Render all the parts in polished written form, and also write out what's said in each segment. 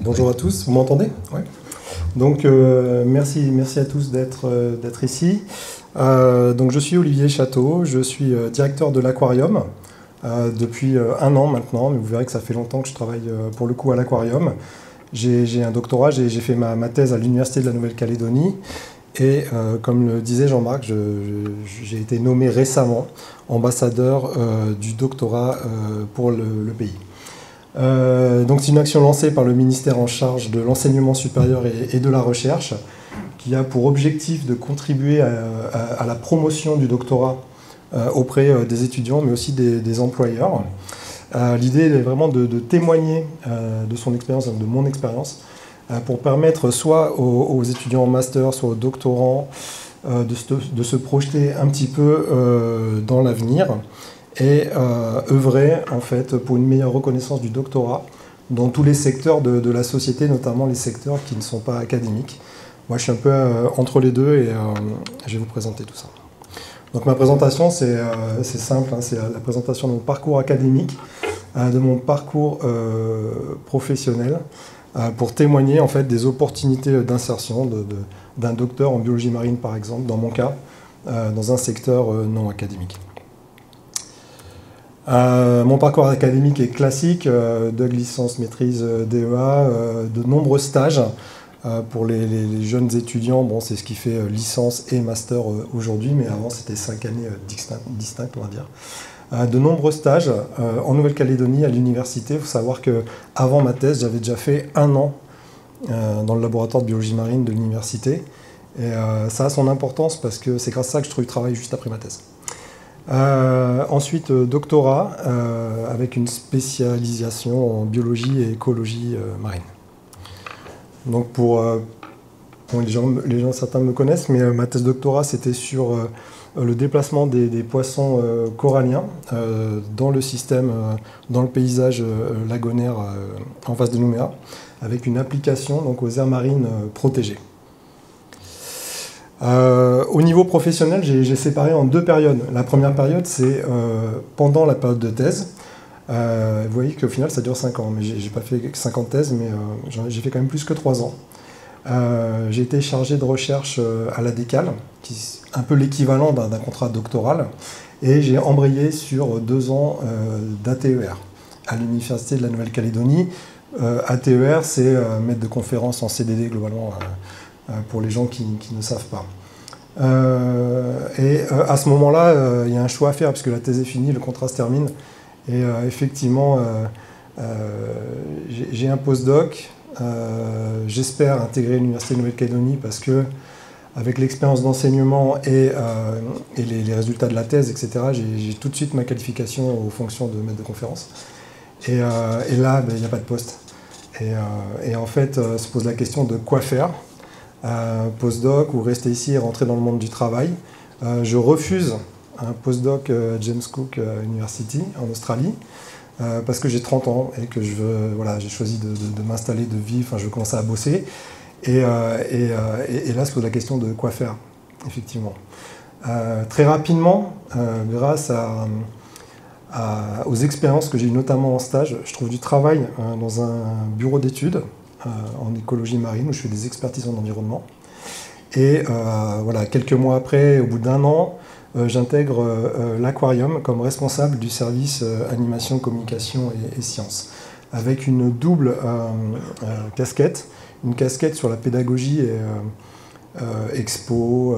Bonjour à tous, vous m'entendez? Ouais. Donc merci à tous d'être ici. Donc je suis Olivier Château, je suis directeur de l'Aquarium depuis 1 an maintenant, mais vous verrez que ça fait longtemps que je travaille pour le coup à l'Aquarium. J'ai un doctorat, j'ai fait ma thèse à l'Université de la Nouvelle-Calédonie et comme le disait Jean-Marc, j'ai été nommé récemment ambassadeur du doctorat pour le pays. Donc c'est une action lancée par le ministère en charge de l'enseignement supérieur et de la recherche qui a pour objectif de contribuer à la promotion du doctorat auprès des étudiants mais aussi des employeurs. L'idée est vraiment de témoigner de son expérience, de mon expérience, pour permettre soit aux étudiants en master, soit aux doctorants de se projeter un petit peu dans l'avenir et œuvrer en fait pour une meilleure reconnaissance du doctorat dans tous les secteurs de la société, notamment les secteurs qui ne sont pas académiques. Moi je suis un peu entre les deux et je vais vous présenter tout ça. Donc ma présentation c'est simple, hein, c'est la présentation de mon parcours académique, de mon parcours professionnel, pour témoigner en fait des opportunités d'insertion d'un docteur en biologie marine par exemple, dans mon cas, dans un secteur non académique. Mon parcours académique est classique, de licence, maîtrise, DEA, de nombreux stages pour les jeunes étudiants. Bon, c'est ce qui fait licence et master aujourd'hui, mais avant c'était 5 années distinctes, on va dire. De nombreux stages en Nouvelle-Calédonie à l'université. Il faut savoir qu'avant ma thèse, j'avais déjà fait 1 an dans le laboratoire de biologie marine de l'université. Et ça a son importance parce que c'est grâce à ça que je trouve du travail juste après ma thèse. Ensuite, doctorat avec une spécialisation en biologie et écologie marine. Donc certains me connaissent, mais ma thèse de doctorat c'était sur le déplacement des poissons coralliens dans le système, dans le paysage lagonaire en face de Nouméa, avec une application donc, aux aires marines protégées. Au niveau professionnel, j'ai séparé en 2 périodes. La première période, c'est pendant la période de thèse. Vous voyez qu'au final, ça dure 5 ans. Mais j'ai pas fait 5 ans de thèse, mais j'ai fait quand même plus que 3 ans. J'ai été chargé de recherche à la DECAL, qui est un peu l'équivalent d'un contrat doctoral. Et j'ai embrayé sur 2 ans d'ATER à l'Université de la Nouvelle-Calédonie. ATER, c'est maître de conférence en CDD globalement. Pour les gens qui ne savent pas. À ce moment-là, il y a un choix à faire, parce que la thèse est finie, le contrat se termine. Et effectivement, j'ai un postdoc. J'espère intégrer l'Université de Nouvelle-Calédonie, parce que, avec l'expérience d'enseignement et les résultats de la thèse, etc., j'ai tout de suite ma qualification aux fonctions de maître de conférence. Et là, il n'y a pas de poste. Et en fait, se pose la question de quoi faire. Postdoc ou rester ici et rentrer dans le monde du travail. Je refuse un postdoc à James Cook University en Australie parce que j'ai 30 ans et que j'ai choisi de m'installer, de vivre, enfin je veux commencer à bosser. Et là se pose la question de quoi faire, effectivement. Très rapidement, grâce aux expériences que j'ai eues notamment en stage, je trouve du travail dans un bureau d'études en écologie marine, où je fais des expertises en environnement. Et voilà, quelques mois après, au bout d'1 an, j'intègre l'Aquarium comme responsable du service animation, communication et sciences, avec une double casquette, une casquette sur la pédagogie et expo,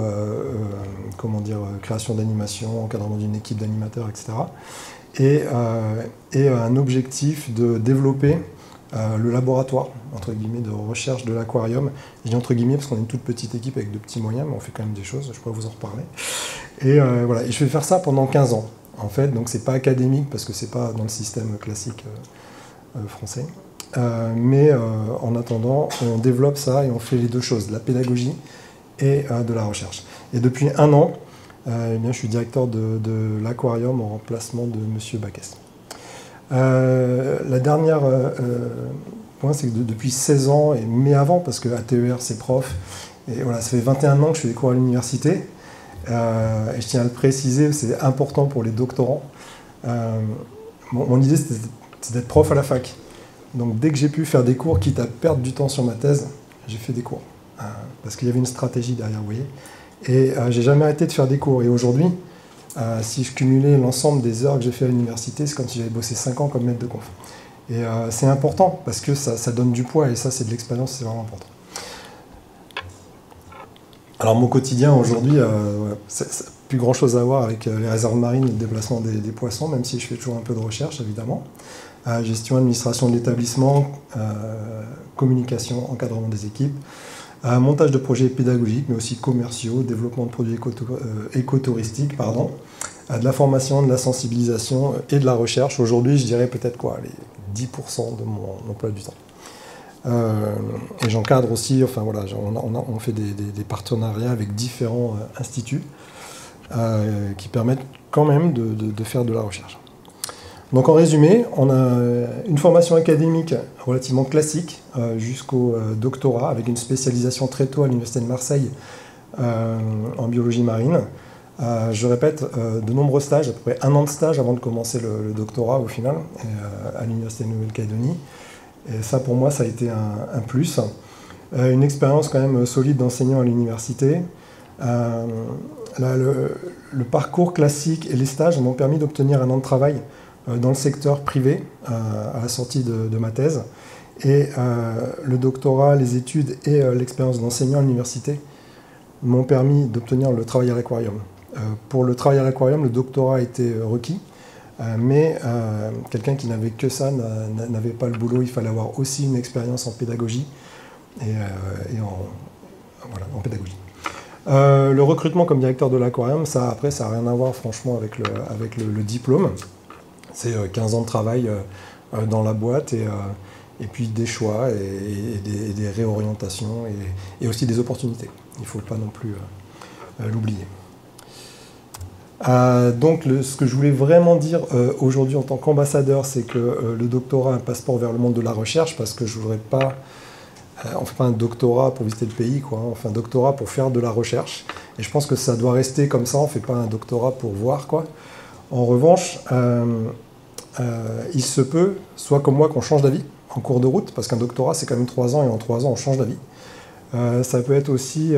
création d'animation, encadrement d'une équipe d'animateurs, etc. Et un objectif de développer le laboratoire, entre guillemets, de recherche de l'Aquarium. Je dis entre guillemets parce qu'on est une toute petite équipe avec de petits moyens, mais on fait quand même des choses, je pourrais vous en reparler. Et voilà, et je vais faire ça pendant 15 ans, en fait, donc c'est pas académique parce que c'est pas dans le système classique français. Mais en attendant, on développe ça et on fait les 2 choses, de la pédagogie et de la recherche. Et depuis 1 an, je suis directeur de l'Aquarium en remplacement de M. Baquès. La dernière point, c'est que depuis 16 ans, mais avant, parce que ATER c'est prof, et voilà, ça fait 21 ans que je fais des cours à l'université, et je tiens à le préciser, c'est important pour les doctorants. Mon idée c'est d'être prof à la fac, Donc dès que j'ai pu faire des cours, quitte à perdre du temps sur ma thèse, j'ai fait des cours. Parce qu'il y avait une stratégie derrière, vous voyez. Et j'ai jamais arrêté de faire des cours. Et aujourd'hui, si je cumulais l'ensemble des heures que j'ai fait à l'université, c'est comme si j'avais bossé 5 ans comme maître de conf. Et c'est important, parce que ça donne du poids, et ça c'est de l'expérience, c'est vraiment important. Alors mon quotidien aujourd'hui, c'est plus grand chose à voir avec les réserves marines et le déplacement des poissons, même si je fais toujours un peu de recherche évidemment. Gestion, administration de l'établissement, communication, encadrement des équipes, montage de projets pédagogiques, mais aussi commerciaux, développement de produits écotouristiques, de la formation, de la sensibilisation et de la recherche. Aujourd'hui, je dirais peut-être les 10% de mon emploi du temps. Et j'encadre aussi, enfin voilà, on fait des partenariats avec différents instituts qui permettent quand même de faire de la recherche. Donc en résumé, on a une formation académique relativement classique jusqu'au doctorat avec une spécialisation très tôt à l'Université de Marseille en biologie marine. Je répète, de nombreux stages, à peu près 1 an de stage avant de commencer le doctorat au final, à l'Université de Nouvelle-Calédonie. Et ça pour moi ça a été un plus. Une expérience quand même solide d'enseignant à l'université. Le parcours classique et les stages m'ont permis d'obtenir 1 an de travail dans le secteur privé à la sortie de ma thèse. Et le doctorat, les études et l'expérience d'enseignant à l'université m'ont permis d'obtenir le travail à l'aquarium. Pour le travail à l'aquarium, le doctorat a été requis, mais quelqu'un qui n'avait que ça n'avait pas le boulot. Il fallait avoir aussi une expérience en pédagogie et en pédagogie. Le recrutement comme directeur de l'aquarium, ça n'a rien à voir franchement avec le diplôme. C'est 15 ans de travail dans la boîte et puis des choix et des réorientations et aussi des opportunités. Il ne faut pas non plus l'oublier. Donc ce que je voulais vraiment dire aujourd'hui en tant qu'ambassadeur, c'est que le doctorat est un passeport vers le monde de la recherche, parce que je voudrais pas... on ne fait pas un doctorat pour visiter le pays, quoi. On fait un doctorat pour faire de la recherche. Et je pense que ça doit rester comme ça, on ne fait pas un doctorat pour voir, quoi. En revanche, il se peut, soit comme moi, qu'on change d'avis en cours de route, parce qu'un doctorat c'est quand même 3 ans, et en 3 ans on change d'avis. Ça peut être aussi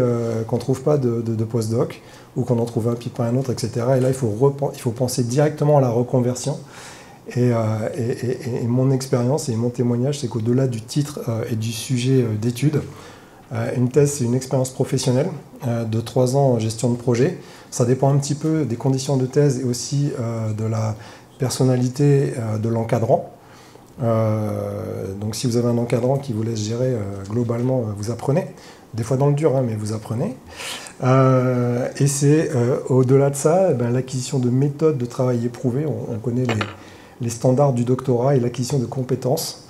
qu'on ne trouve pas de postdoc, ou qu'on en trouve un puis pas un autre, etc. Et là il faut penser directement à la reconversion. Et mon expérience et mon témoignage, c'est qu'au-delà du titre et du sujet d'étude, une thèse c'est une expérience professionnelle de 3 ans en gestion de projet. Ça dépend un petit peu des conditions de thèse et aussi de la personnalité de l'encadrant. Donc si vous avez un encadrant qui vous laisse gérer, globalement vous apprenez, des fois dans le dur, hein, mais vous apprenez. Et c'est au-delà de ça, l'acquisition de méthodes de travail éprouvées. On connaît les standards du doctorat et l'acquisition de compétences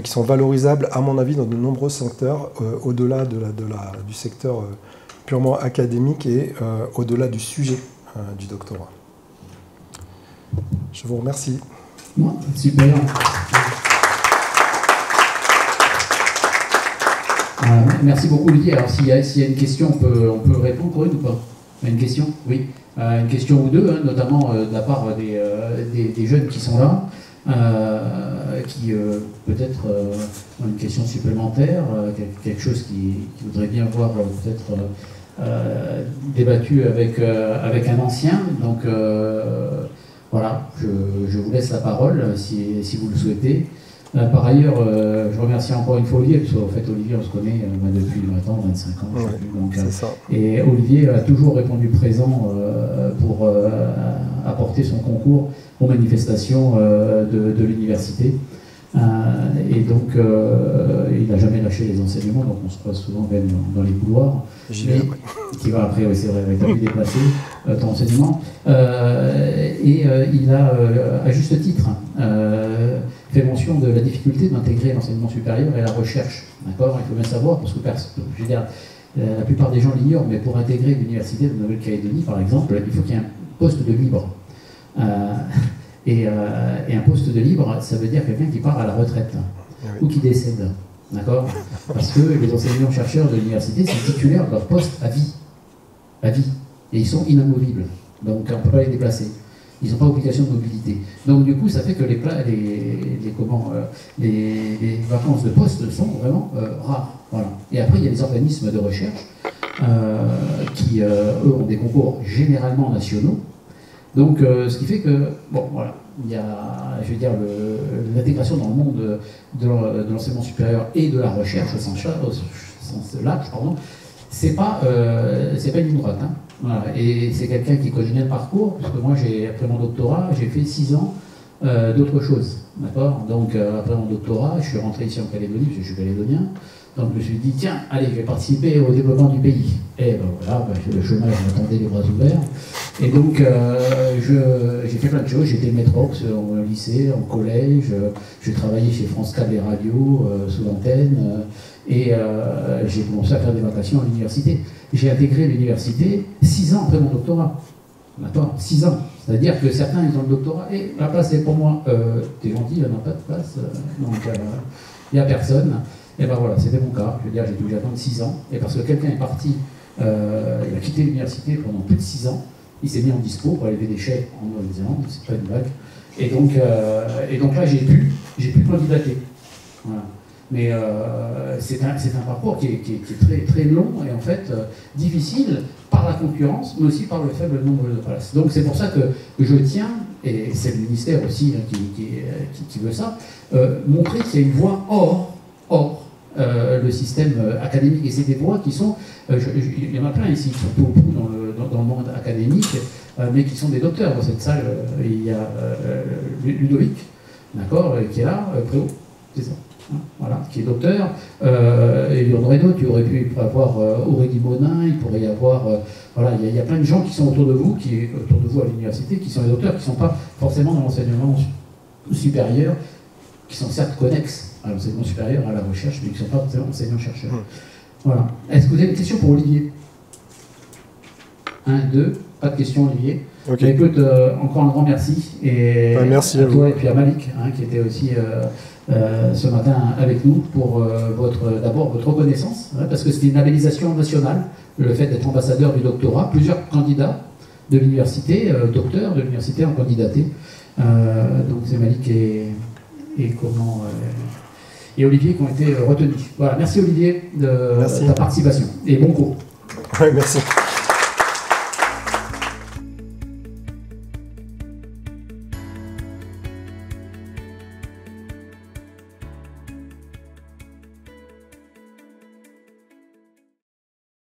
qui sont valorisables à mon avis dans de nombreux secteurs, au-delà du secteur purement académique et au-delà du sujet du doctorat. Je vous remercie. Super. Merci beaucoup Olivier. Alors s'il y a une question, on peut répondre, Corinne, ou pas? Une question? Oui. Une question ou deux, hein, notamment de la part des jeunes qui sont là, qui peut-être ont une question supplémentaire, quelque chose qui voudrait bien voir peut-être débattu avec un ancien. Donc voilà, je vous laisse la parole si vous le souhaitez. Par ailleurs, je remercie encore une fois Olivier, parce qu'en fait Olivier on se connaît depuis maintenant 25 ans. Ouais, donc, c'est ça. Et Olivier a toujours répondu présent pour apporter son concours aux manifestations de l'université. Et donc il n'a jamais lâché les enseignements, donc on se passe souvent même dans les couloirs. J'y vais après. Qui va après, oui c'est vrai, tu as pu déplacer ton enseignement. Et il a, à juste titre, fait mention de la difficulté d'intégrer l'enseignement supérieur et la recherche. D'accord, il faut bien savoir, parce que je veux dire, la plupart des gens l'ignorent, mais pour intégrer l'université de Nouvelle-Calédonie, par exemple, il faut qu'il y ait un poste de libre. Et un poste de libre, ça veut dire quelqu'un qui part à la retraite, ou qui décède. D'accord? Parce que les enseignants-chercheurs de l'université sont titulaires de leur poste à vie. À vie. Et ils sont inamovibles. Donc on ne peut pas les déplacer. ils n'ont pas obligation de mobilité. Donc du coup, ça fait que les vacances de poste sont vraiment rares. Voilà. Et après, il y a les organismes de recherche qui, eux, ont des concours généralement nationaux. Donc, ce qui fait que, bon, voilà, il y a, je veux dire, l'intégration dans le monde de l'enseignement supérieur et de la recherche au sens large, pardon, c'est pas une ligne droite. Hein. Voilà. Et c'est quelqu'un qui connaît le parcours, parce que moi, après mon doctorat, j'ai fait 6 ans d'autre chose. D'accord. Donc, après mon doctorat, je suis rentré ici en Calédonie, parce que je suis calédonien. Donc je me suis dit, tiens, allez, je vais participer au développement du pays. Et ben voilà, le chômage m'attendait les bras ouverts. Et donc j'ai fait plein de choses. J'étais maîtrox au lycée, en collège. J'ai travaillé chez France Câble et Radio, sous l'antenne. Et j'ai commencé à faire des vacations à l'université. J'ai intégré l'université 6 ans après mon doctorat. D'accord, 6 ans. C'est-à-dire que certains, ils ont le doctorat. Et la place est pour moi. T'es gentil, il n'y en a pas de place. Donc il n'y a personne. Et ben voilà, c'était mon cas. Je veux dire, j'ai dû attendre 6 ans. Et parce que quelqu'un est parti, il a quitté l'université pendant plus de 6 ans, il s'est mis en dispo pour élever des chèques en Nouvelle-Zélande, c'est pas une blague. Et donc là, j'ai pu candidater. Voilà. Mais c'est un parcours qui est très, très long et en fait difficile par la concurrence, mais aussi par le faible nombre de places. Donc c'est pour ça que je tiens, et c'est le ministère aussi hein, qui veut ça, montrer qu'il y a une voie hors le système académique. Et c'est des voies qui sont, il y en a plein ici, surtout dans le monde académique, mais qui sont des docteurs. Dans cette salle, il y a Ludovic, d'accord, qui est là, Préau, c'est ça, hein, voilà, qui est docteur. Et il y en aurait d'autres, il aurait pu avoir Aurélie Monin, il pourrait y avoir, voilà, il y a plein de gens qui sont autour de vous à l'université, qui sont des docteurs, qui ne sont pas forcément dans l'enseignement supérieur, qui sont certes connexes à l'enseignement supérieur, à la recherche, mais qui ne sont pas enseignants-chercheurs. Voilà. Est-ce que vous avez une question pour Olivier? 1, 2, pas de question Olivier. Okay. Écoute, encore un grand merci. Et merci à toi et puis à Malik, hein, qui était aussi ce matin avec nous pour d'abord votre reconnaissance, hein, parce que c'était une labellisation nationale, le fait d'être ambassadeur du doctorat. Plusieurs candidats de l'université, docteurs de l'université ont candidaté. Donc c'est Malik et Olivier qui ont été retenus. Voilà, merci Olivier de ta participation et bon cours. Ouais, merci.